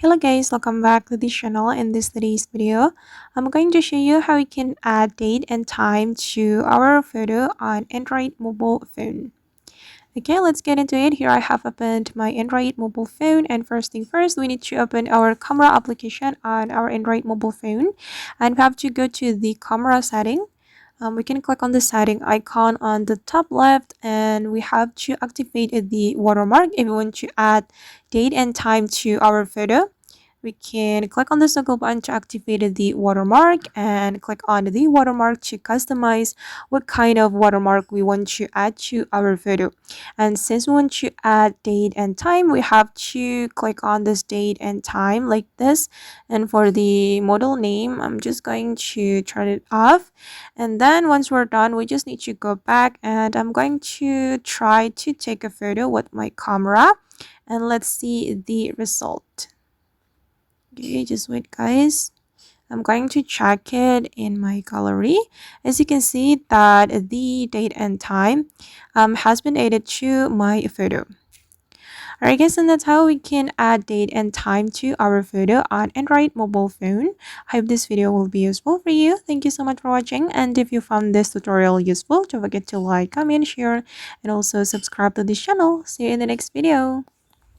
Hello guys, welcome back to the channel. In today's video, I'm going to show you how we can add date and time to our photo on Android mobile phone. Okay, let's get into it. Here I have opened my Android mobile phone, and first thing first, we need to open our camera application on our Android mobile phone, and we have to go to the camera setting. We can click on the setting icon on the top left, and we have to activate the watermark if we want to add date and time to our photo. We can click on the circle button to activate the watermark and click on the watermark to customize what kind of watermark we want to add to our photo. And since we want to add date and time, we have to click on this date and time like this. And for the model name, I'm just going to turn it off. And then once we're done, we just need to go back, and I'm going to try to take a photo with my camera, and let's see the result. Okay, just wait guys. I'm going to check it in my gallery. As you can see that the date and time has been added to my photo. Alright guys, and that's how we can add date and time to our photo on Android mobile phone. I hope this video will be useful for you. Thank you so much for watching, and if you found this tutorial useful, don't forget to like, comment, share, and also subscribe to this channel. See you in the next video.